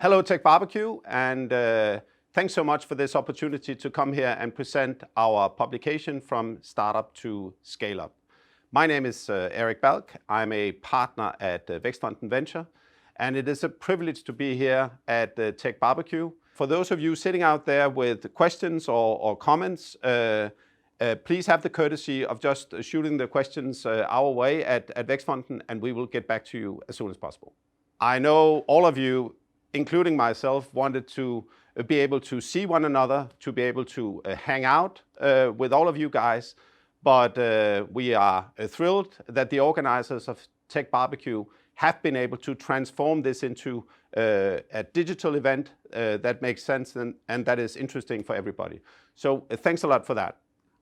Hello TechBBQ, and thanks so much for this opportunity to come here and present our publication from Startup To Scaleup. My name is Erik Balck. I'm a partner at Vækstfonden Ventures, and it is a privilege to be here at TechBBQ. For those of you sitting out there with questions or comments, please have the courtesy of just shooting the questions our way at Vækstfonden, and we will get back to you as soon as possible. I know all of you, including myself, wanted to be able to see one another, to be able to hang out with all of you guys, but we are thrilled that the organizers of TechBBQ have been able to transform this into a digital event that makes sense and that is interesting for everybody. So thanks a lot for that.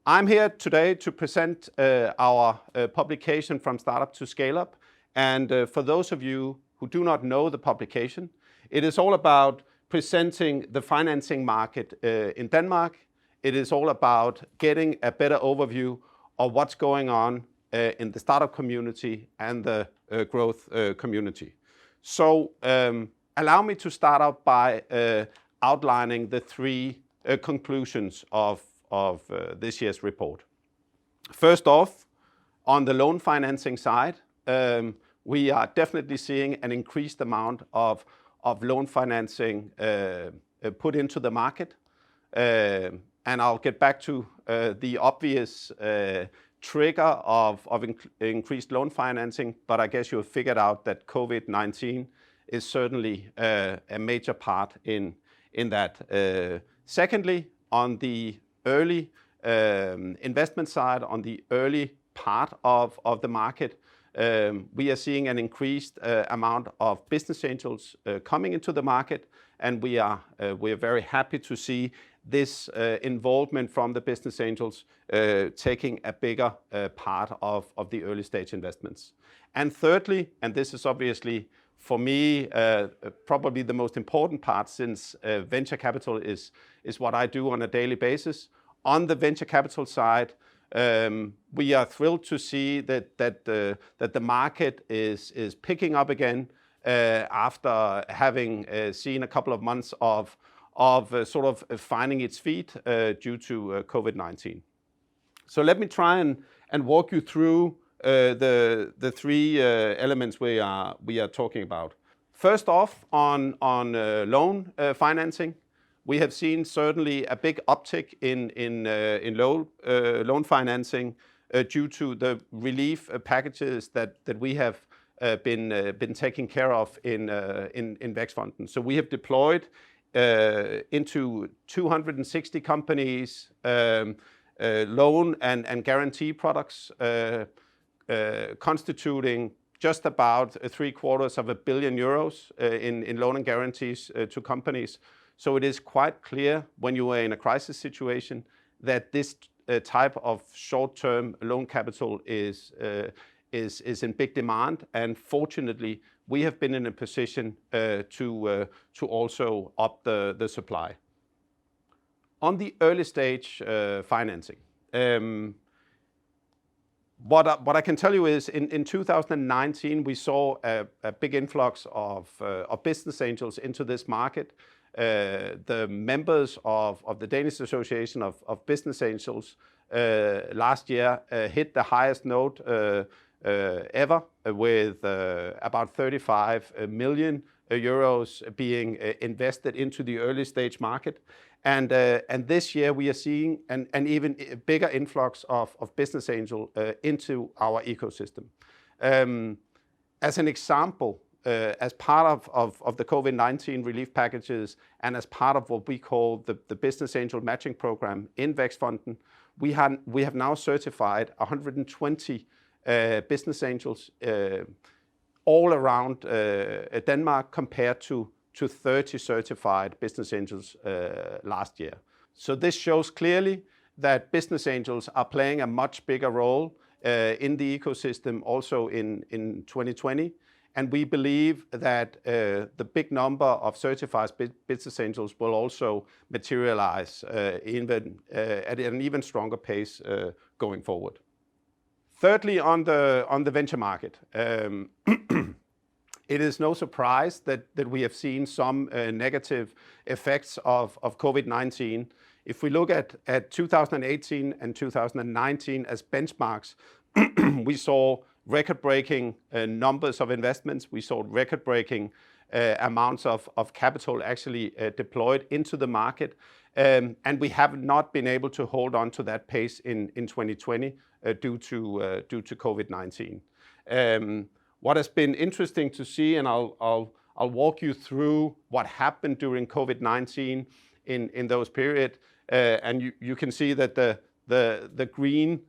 I'm here today to present our publication from Startup To Scaleup, and for those of you who do not know the publication, it is all about presenting the financing market in Denmark. It is all about getting a better overview of what's going on in the startup community and the growth community. So allow me to start out by outlining the three conclusions of this year's report. First off, on the loan financing side, we are definitely seeing an increased amount of loan financing put into the market. And I'll get back to the obvious trigger of increased loan financing, but I guess you have figured out that COVID-19 is certainly a major part in that. Secondly, on the early investment side, on the early part of the market, we are seeing an increased amount of business angels coming into the market, and we are very happy to see this involvement from the business angels taking a bigger part of the early stage investments. And thirdly, and this is obviously for me probably the most important part, since venture capital is what I do on a daily basis. On the venture capital side, we are thrilled to see that the market is picking up again after having seen a couple of months of sort of finding its feet due to COVID-19. So let me try and walk you through the three elements we are talking about. First off, on loan financing. We have seen certainly a big uptick in loan financing due to the relief packages that we have been taking care of in Vækstfonden. So we have deployed into 260 companies loan and guarantee products constituting just about €750 million in loan and guarantees to companies. So it is quite clear when you are in a crisis situation that this type of short-term loan capital is in big demand, and fortunately we have been in a position to also up the supply. On the early stage financing, what I can tell you is in 2019 we saw a big influx of business angels into this market. The members of the Danish Association of Business Angels last year hit the highest note ever, with about 35 million euros being invested into the early stage market. And this year we are seeing an even bigger influx of business angel into our ecosystem. As an example, as part of the COVID-19 relief packages and as part of what we call the business angel matching program in Vækstfonden, we have now certified 120 business angels all around Denmark, compared to 30 certified business angels last year. So this shows clearly that business angels are playing a much bigger role in the ecosystem also in 2020. And we believe that the big number of certified business angels will also materialize at an even stronger pace going forward. Thirdly, on the venture market, It is no surprise that we have seen some negative effects of COVID-19. If we look at 2018 and 2019 as benchmarks, we saw record-breaking numbers of investments. We saw record-breaking amounts of capital actually deployed into the market. And we have not been able to hold on to that pace in 2020 due to COVID-19. What has been interesting to see, and I'll walk you through what happened during COVID-19 in those periods, and you can see that the green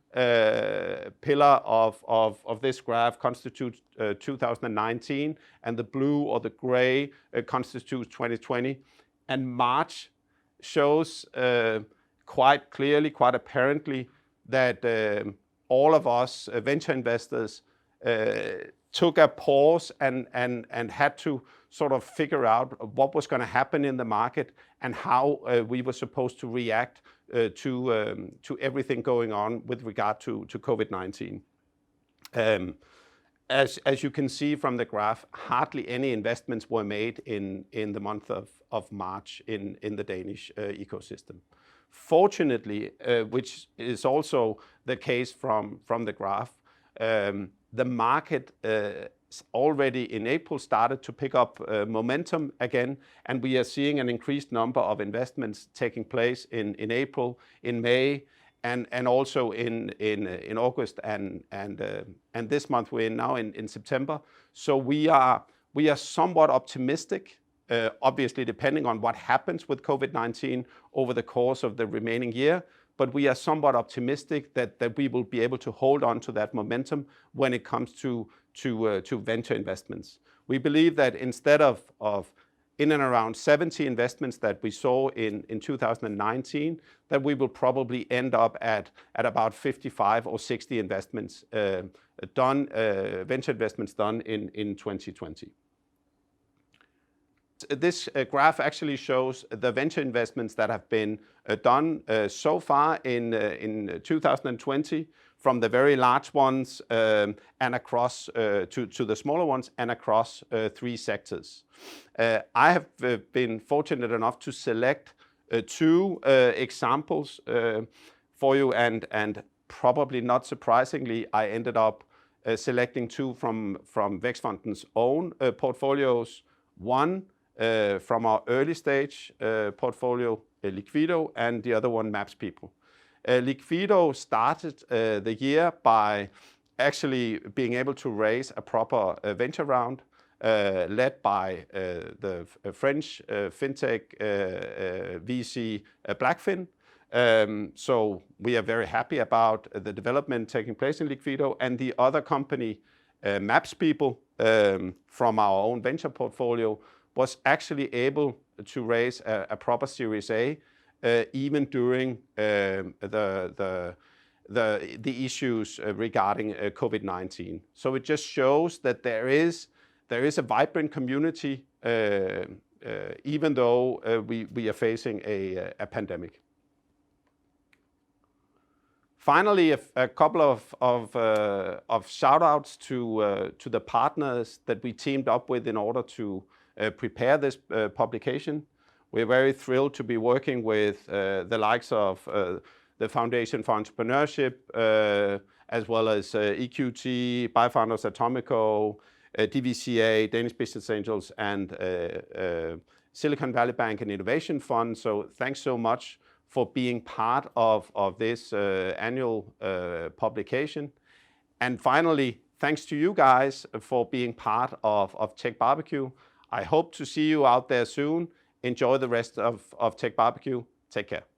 pillar of this graph constitutes 2019, and the blue or the gray constitutes 2020. And March shows quite clearly, quite apparently, that all of us venture investors took a pause and had to sort of figure out what was going to happen in the market and how we were supposed to react to everything going on with regard to COVID-19. As you can see from the graph, hardly any investments were made in the month of March in the Danish ecosystem. Fortunately, which is also the case from the graph, the market already in April started to pick up momentum again, and we are seeing an increased number of investments taking place in April, in May, and also in August and this month we're in now in September. So we are somewhat optimistic, obviously depending on what happens with COVID-19 over the course of the remaining year. But we are somewhat optimistic that we will be able to hold on to that momentum when it comes to venture investments. We believe that instead of in and around 70 investments that we saw in 2019, that we will probably end up at about 55 or 60 investments venture investments done in 2020. This graph actually shows the venture investments that have been done so far in 2020, from the very large ones and across to the smaller ones and across 3 sectors. I have been fortunate enough to select 2 examples for you, and probably not surprisingly, I ended up selecting 2 from Vækstfonden's own portfolios. One from our early stage portfolio, Liquido, and the other one, MapsPeople. Liquido started the year by actually being able to raise a proper venture round led by the French fintech VC Blackfin. So we are very happy about the development taking place in Liquido, and the other company, MapsPeople, from our own venture portfolio, was actually able to raise a proper Series A even during the issues regarding COVID-19. So it just shows that there is a vibrant community even though we are facing a pandemic. Finally, a couple of shout-outs to the partners that we teamed up with in order to prepare this publication. We're very thrilled to be working with the likes of the Foundation for Entrepreneurship, as well as EQT, Biofounders Atomico, DVCA, Danish Business Angels, and Silicon Valley Bank and Innovation Fund. So thanks so much for being part of this annual publication. And finally, thanks to you guys for being part of TechBBQ. I hope to see you out there soon. Enjoy the rest of TechBBQ. Take care.